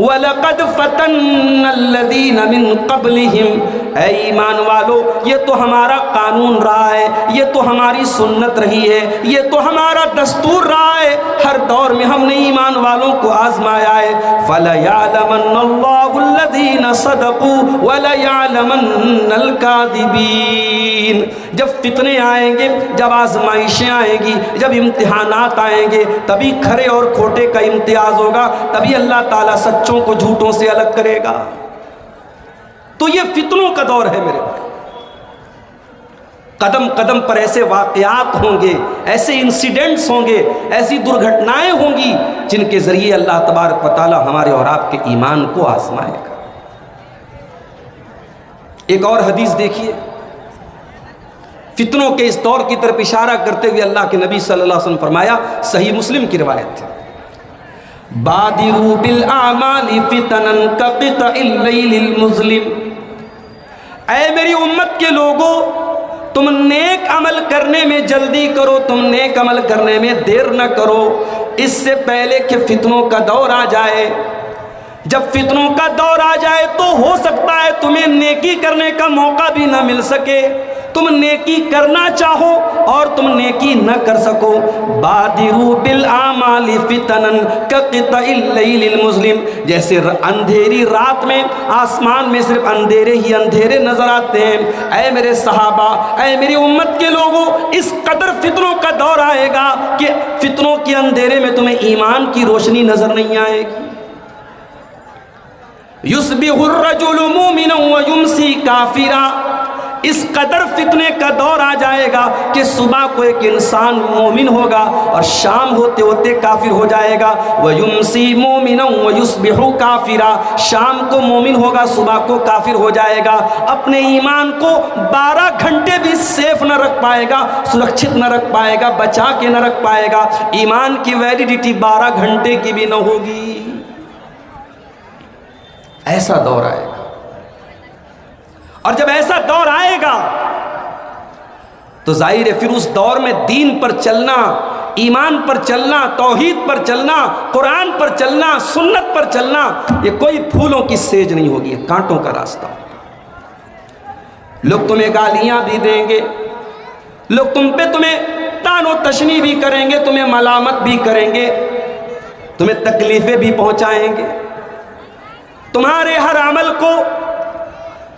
وَلَقَدْ فَتَنَّ الَّذِينَ مِن قَبْلِهِمْ، اے ایمان والو یہ تو ہمارا قانون رہا ہے، یہ تو ہماری سنت رہی ہے، یہ تو ہمارا دستور رہا ہے، ہر دور میں ہم نے ایمان والوں کو آزمایا ہے۔ فَلَيَعْلَمَنَّ اللَّهُ الَّذِينَ صَدَقُوا وَلَيَعْلَمَنَّ الْكَاذِبِينَ۔ جب فتنے آئیں گے، جب آزمائشیں آئیں گی، جب امتحانات آئیں گے، تبھی کھرے اور کھوٹے کا امتیاز ہوگا، تبھی اللہ تعالیٰ سچوں کو جھوٹوں سے الگ کرے گا۔ تو یہ فتنوں کا دور ہے میرے بھائی، قدم قدم پر ایسے واقعات ہوں گے، ایسے انسیڈنٹس ہوں گے، ایسی درگھٹنائیں ہوں گی جن کے ذریعے اللہ تبارک و تعالیٰ ہمارے اور آپ کے ایمان کو آزمائے گا۔ ایک اور حدیث دیکھیے، فتنوں کے اس دور کی طرف اشارہ کرتے ہوئے اللہ کے نبی صلی اللہ علیہ وسلم فرمایا، صحیح مسلم کی روایت ہے، بادروا بالاعمال فتنا كقطع الليل المظلم۔ اے میری امت کے لوگوں، تم نیک عمل کرنے میں جلدی کرو، تم نیک عمل کرنے میں دیر نہ کرو، اس سے پہلے کہ فتنوں کا دور آ جائے۔ جب فتنوں کا دور آ جائے تو ہو سکتا ہے تمہیں نیکی کرنے کا موقع بھی نہ مل سکے، تم نیکی کرنا چاہو اور تم نیکی نہ کر سکو۔ بادروا بالاعمال فتنا كقطع الليل المظلم، جیسے اندھیری رات میں آسمان میں صرف اندھیرے ہی اندھیرے نظر آتے ہیں۔ اے میرے صحابہ، اے میری امت کے لوگوں، اس قدر فتنوں کا دور آئے گا کہ فتنوں کے اندھیرے میں تمہیں ایمان کی روشنی نظر نہیں آئے گی۔ یصبح الرجل مومنا ویمسی کافرا، اس قدر فتنے کا دور آ جائے گا کہ صبح کو ایک انسان مومن ہوگا اور شام ہوتے ہوتے کافر ہو جائے گا۔ وَيُمْسِي مُؤْمِنًا وَيُصْبِحُ كَافِرًا، شام کو مومن ہوگا، صبح کو کافر ہو جائے گا۔ اپنے ایمان کو 12 گھنٹے بھی سیف نہ رکھ پائے گا، سرکشت نہ رکھ پائے گا، بچا کے نہ رکھ پائے گا، ایمان کی ویلیڈیٹی 12 گھنٹے کی بھی نہ ہوگی۔ ایسا دور آئے گا، اور جب ایسا دور آئے گا تو ظاہر ہے پھر اس دور میں دین پر چلنا، ایمان پر چلنا، توحید پر چلنا، قرآن پر چلنا، سنت پر چلنا، یہ کوئی پھولوں کی سیج نہیں ہوگی، یہ کانٹوں کا راستہ ہوگا۔ لوگ تمہیں گالیاں بھی دیں گے، لوگ تمہیں طعن و تشنیع بھی کریں گے، تمہیں ملامت بھی کریں گے، تمہیں تکلیفیں بھی پہنچائیں گے، تمہارے ہر عمل کو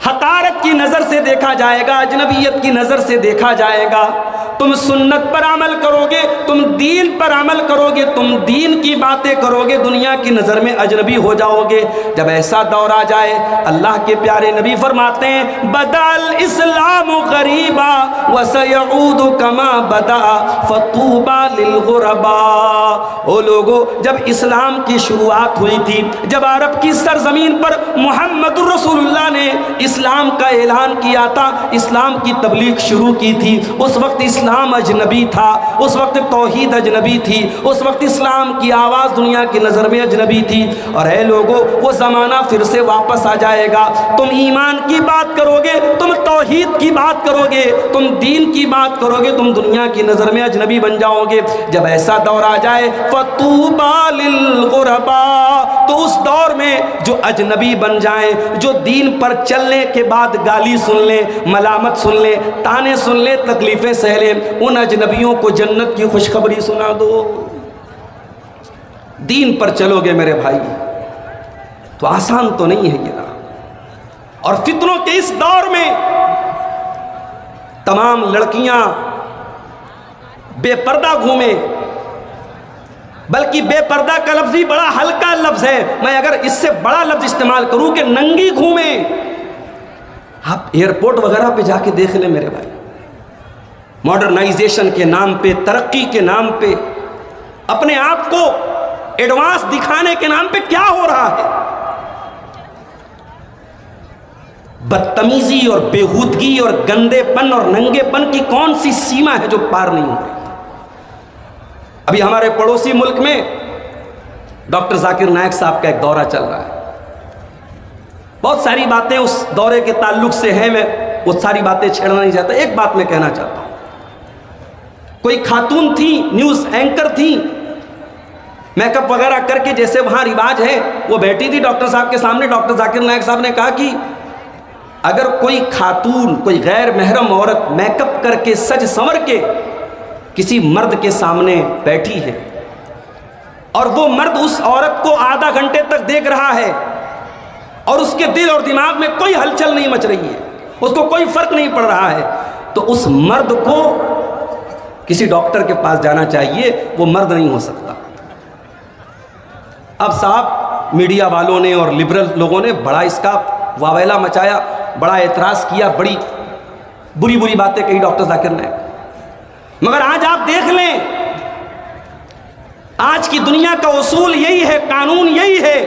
حقارت کی نظر سے دیکھا جائے گا، اجنبیت کی نظر سے دیکھا جائے گا۔ تم سنت پر عمل کرو گے، تم دین پر عمل کرو گے، تم دین کی باتیں کرو گے، دنیا کی نظر میں اجنبی ہو جاؤ گے۔ جب ایسا دور آ جائے، اللہ کے پیارے نبی فرماتے ہیں، بدأ الاسلام غریبا وسیعود کما بدأ فطوبى للغرباء۔ او لوگو، جب اسلام کی شروعات ہوئی تھی، جب عرب کی سرزمین پر محمد رسول اللہ نے اسلام کا اعلان کیا تھا، اسلام کی تبلیغ شروع کی تھی، اس وقت اسلام اجنبی تھا، اس وقت توحید اجنبی تھی، اس وقت اسلام کی آواز دنیا کی نظر میں اجنبی تھی۔ اور اے لوگو، وہ زمانہ پھر سے واپس آ جائے گا، تم ایمان کی بات کرو گے، تم توحید کی بات کرو گے، تم دین کی بات کرو گے، تم دنیا کی نظر میں اجنبی بن جاؤ گے۔ جب ایسا دور آ جائے، فَطُوبَى لِلْغُرَبَاء، تو اس دور میں جو اجنبی بن جائیں، جو دین پر چلنے کے بعد گالی سن لیں، ملامت سن لیں، تانے سن لیں، تکلیفیں سہ لیں، ان اجنبیوں کو جنت کی خوشخبری سنا دو۔ دین پر چلو گے میرے بھائی تو آسان تو نہیں ہے یہ۔ اور فتنوں کے اس دور میں تمام لڑکیاں بے پردہ گھومیں، بلکہ بے پردہ کا لفظ بھی بڑا ہلکا لفظ ہے، میں اگر اس سے بڑا لفظ استعمال کروں کہ ننگی گھومیں۔ آپ ایئرپورٹ وغیرہ پہ جا کے دیکھ لیں میرے بھائی، ماڈرنائزیشن کے نام پہ، ترقی کے نام پہ، اپنے آپ کو ایڈوانس دکھانے کے نام پہ کیا ہو رہا ہے؟ بدتمیزی اور بےہودگی اور گندے پن اور ننگے پن کی کون سی سیما ہے جو پار نہیں ہو رہی؟ ابھی ہمارے پڑوسی ملک میں ڈاکٹر ذاکر نائک صاحب کا ایک دورہ چل رہا ہے، بہت ساری باتیں اس دورے کے تعلق سے ہیں، میں وہ ساری باتیں چھیڑنا نہیں چاہتا، ایک بات میں کہنا چاہتا ہوں۔ کوئی خاتون تھی، نیوز اینکر تھی، میک اپ وغیرہ کر کے جیسے وہاں رواج ہے. وہ بیٹھی تھی ڈاکٹر صاحب کے سامنے. ڈاکٹر ذاکر نائک صاحب نے کہا کہ اگر کوئی خاتون, کوئی غیر محرم عورت میک اپ کر کے سج سنور کے کسی مرد کے سامنے بیٹھی ہے اور وہ مرد اس عورت کو آدھا گھنٹے تک دیکھ رہا ہے اور اس کے دل اور دماغ میں کوئی ہلچل نہیں مچ رہی ہے, اس کو کوئی فرق نہیں پڑ رہا ہے, تو اس مرد کو کسی ڈاکٹر کے پاس جانا چاہیے. وہ مرد نہیں ہو سکتا. اب صاحب میڈیا والوں نے اور لبرل لوگوں نے بڑا اس کا واویلا مچایا, بڑا اعتراض کیا, بڑی بری بری باتیں کہی ڈاکٹر ذاکر نے. مگر آج آپ دیکھ لیں, آج کی دنیا کا اصول یہی ہے, قانون یہی ہے.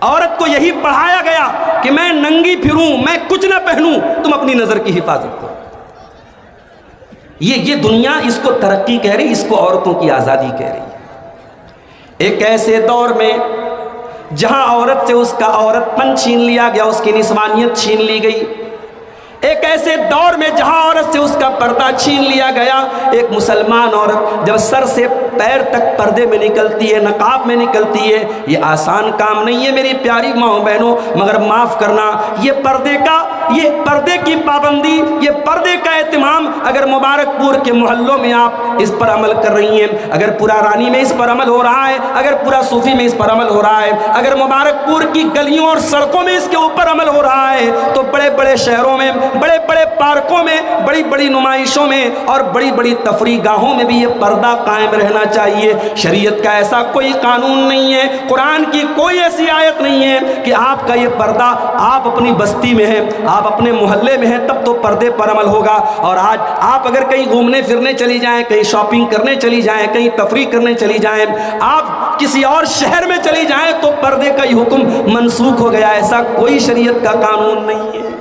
عورت کو یہی پڑھایا گیا کہ میں ننگی پھروں, میں کچھ نہ پہنوں, تم اپنی نظر کی حفاظت کرو. یہ دنیا اس کو ترقی کہہ رہی, اس کو عورتوں کی آزادی کہہ رہی ہے. ایک ایسے دور میں جہاں عورت سے اس کا عورت پن چھین لیا گیا, اس کی نسوانیت چھین لی گئی. ایک ایسے دور میں جہاں عورت سے اس کا پردہ چھین لیا گیا. ایک مسلمان عورت جب سر سے پیر تک پردے میں نکلتی ہے, نقاب میں نکلتی ہے, یہ آسان کام نہیں ہے میری پیاری ماں بہنوں. مگر معاف کرنا, یہ پردے کی پابندی, یہ پردے کا اہتمام اگر مبارک پور کے محلوں میں آپ اس پر عمل کر رہی ہیں, اگر پورا رانی میں اس پر عمل ہو رہا ہے, اگر پورا صوفی میں اس پر عمل ہو رہا ہے, اگر مبارک پور کی گلیوں اور سڑکوں میں اس کے اوپر عمل ہو رہا ہے, تو بڑے بڑے شہروں میں, بڑے بڑے پارکوں میں, بڑی بڑی نمائشوں میں اور بڑی بڑی تفریح گاہوں میں بھی یہ پردہ قائم رہنا چاہیے. شریعت کا ایسا کوئی قانون نہیں ہے, قرآن کی کوئی ایسی آیت نہیں ہے کہ آپ کا یہ پردہ, آپ اپنی بستی میں ہیں, آپ اپنے محلے میں ہیں, تب تو پردے پر عمل ہوگا. اور آج آپ اگر کہیں گھومنے پھرنے چلی جائیں, کہیں شاپنگ کرنے چلی جائیں, کہیں تفریح کرنے چلی جائیں, آپ کسی اور شہر میں چلی جائیں, تو پردے کا یہ حکم منسوخ ہو گیا. ایسا کوئی شریعت کا قانون نہیں ہے.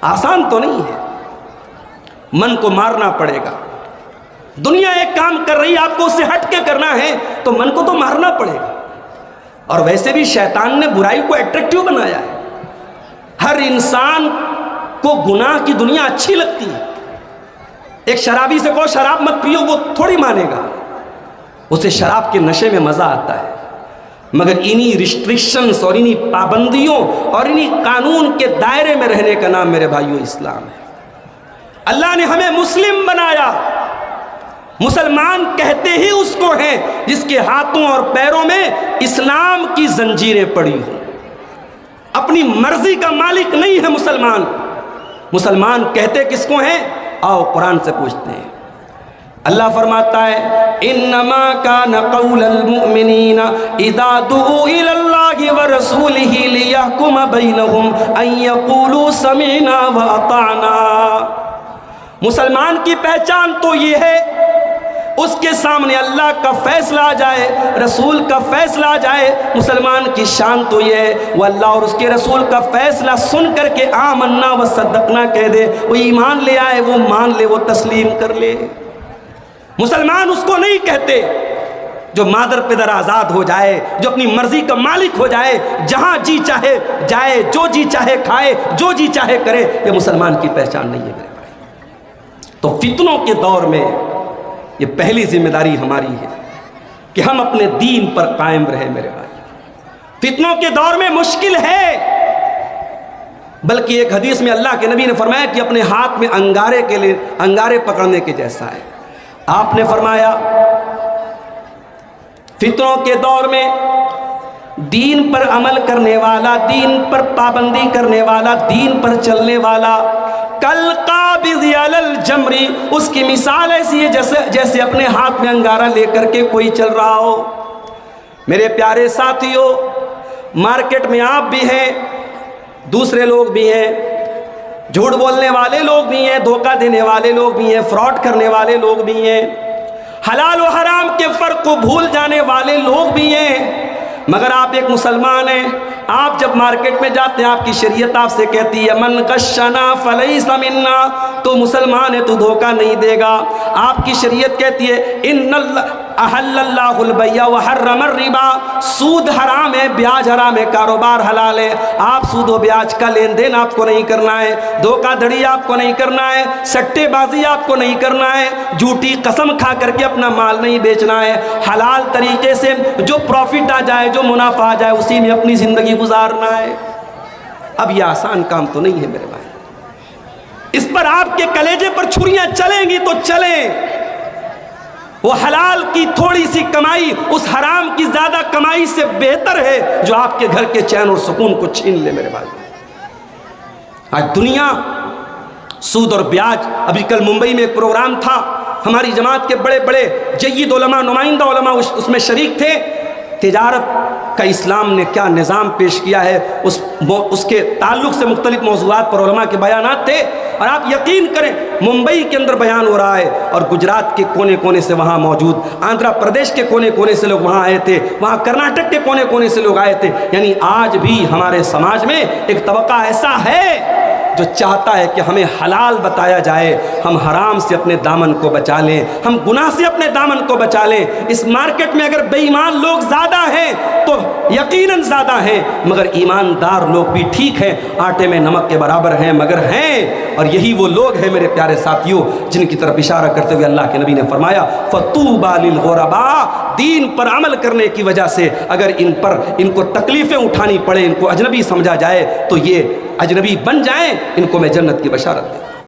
آسان تو نہیں ہے, من کو مارنا پڑے گا. دنیا ایک کام کر رہی ہے, آپ کو اس سے ہٹ کے کرنا ہے تو من کو تو مارنا پڑے گا. اور ویسے بھی شیطان نے برائی کو اٹریکٹیو بنایا ہے. ہر انسان کو گناہ کی دنیا اچھی لگتی ہے. ایک شرابی سے کہو شراب مت پیو, وہ تھوڑی مانے گا, اسے شراب کے نشے میں مزہ آتا ہے. مگر انہی ریسٹرکشنز اور انہی پابندیوں اور انہی قانون کے دائرے میں رہنے کا نام میرے بھائیو اسلام ہے. اللہ نے ہمیں مسلم بنایا. مسلمان کہتے ہی اس کو ہیں جس کے ہاتھوں اور پیروں میں اسلام کی زنجیریں پڑی ہوں. اپنی مرضی کا مالک نہیں ہے مسلمان. مسلمان کہتے کس کو ہیں؟ آؤ قرآن سے پوچھتے ہیں. اللہ فرماتا ہے انما کان قول المؤمنین اذا دعوا الی اللہ ورسولہ لیحکم بینہم ان یقولوا سمعنا واطعنا. مسلمان کی پہچان تو یہ ہے اس کے سامنے اللہ کا فیصلہ آ جائے, رسول کا فیصلہ آ جائے. مسلمان کی شان تو یہ ہے وہ اللہ اور اس کے رسول کا فیصلہ سن کر کے آمنا و صدقنا کہہ دے. وہ ایمان لے آئے, وہ مان لے, وہ تسلیم کر لے. مسلمان اس کو نہیں کہتے جو مادر پدر آزاد ہو جائے, جو اپنی مرضی کا مالک ہو جائے, جہاں جی چاہے جائے, جو جی چاہے کھائے, جو جی چاہے کرے. یہ مسلمان کی پہچان نہیں ہے میرے بھائی. تو فتنوں کے دور میں یہ پہلی ذمہ داری ہماری ہے کہ ہم اپنے دین پر قائم رہیں میرے بھائی. فتنوں کے دور میں مشکل ہے, بلکہ ایک حدیث میں اللہ کے نبی نے فرمایا کہ اپنے ہاتھ میں انگارے پکڑنے کے جیسا ہے. آپ نے فرمایا فتنوں کے دور میں دین پر عمل کرنے والا, دین پر پابندی کرنے والا, دین پر چلنے والا کالقابض علی الجمر, اس کی مثال ایسی ہے جیسے اپنے ہاتھ میں انگارہ لے کر کے کوئی چل رہا ہو. میرے پیارے ساتھیوں, مارکیٹ میں آپ بھی ہیں, دوسرے لوگ بھی ہیں, جھوٹ بولنے والے لوگ بھی ہیں, دھوکہ دینے والے لوگ بھی ہیں, فراڈ کرنے والے لوگ بھی ہیں, حلال و حرام کے فرق کو بھول جانے والے لوگ بھی ہیں. مگر آپ ایک مسلمان ہیں. آپ جب مارکیٹ میں جاتے ہیں, آپ کی شریعت آپ سے کہتی ہے من غشنا فلیس منا, تو مسلمان ہے, تو دھوکہ نہیں دے گا. آپ کی شریعت کہتی ہے احل اللہ البیع وحرم الربا، سود حرام ہے، بیاج حرام ہے، کاروبار حلال ہے، آپ سود و بیاج کا لین دین آپ کو نہیں کرنا ہے، دھوکہ دھڑی آپ کو نہیں کرنا ہے، سٹے بازی آپ کو نہیں کرنا ہے، جھوٹی قسم کھا کر کے اپنا مال نہیں بیچنا ہے، حلال طریقے سے جو پروفٹ آ جائے، جو منافع آ جائے، اسی میں اپنی زندگی گزارنا ہے۔ اب یہ آسان کام تو نہیں ہے میرے بھائی، اس پر آپ کے کلیجے پر چھریاں چلیں گی تو چلیں، وہ حلال کی تھوڑی سی کمائی اس حرام کی زیادہ کمائی سے بہتر ہے جو آپ کے گھر کے چین اور سکون کو چھین لے میرے بھائی۔ آج دنیا سود اور بیاج، ابھی کل ممبئی میں ایک پروگرام تھا، ہماری جماعت کے بڑے بڑے جید علماء، نمائندہ علماء اس میں شریک تھے، تجارت کا اسلام نے کیا نظام پیش کیا ہے اس کے تعلق سے مختلف موضوعات پر علماء کے بیانات تھے، اور آپ یقین کریں ممبئی کے اندر بیان ہو رہا ہے اور گجرات کے کونے کونے سے وہاں موجود، آندھرا پردیش کے کونے کونے سے لوگ وہاں آئے تھے، وہاں کرناٹک کے کونے کونے سے لوگ آئے تھے۔ یعنی آج بھی ہمارے سماج میں ایک طبقہ ایسا ہے جو چاہتا ہے کہ ہمیں حلال بتایا جائے، ہم حرام سے اپنے دامن کو بچا لیں، ہم گناہ سے اپنے دامن کو بچا لیں۔ اس مارکیٹ میں اگر بے ایمان لوگ زیادہ ہیں تو یقیناً زیادہ ہیں، مگر ایماندار لوگ بھی ٹھیک ہیں، آٹے میں نمک کے برابر ہیں مگر ہیں، اور یہی وہ لوگ ہیں میرے پیارے ساتھیوں جن کی طرف اشارہ کرتے ہوئے اللہ کے نبی نے فرمایا فَطُوبَى لِلْغُرَبَاء، دین پر عمل کرنے کی وجہ سے اگر ان کو تکلیفیں اٹھانی پڑے، ان کو اجنبی سمجھا جائے تو یہ اجنبی بن جائیں، ان کو میں جنت کی بشارت دوں۔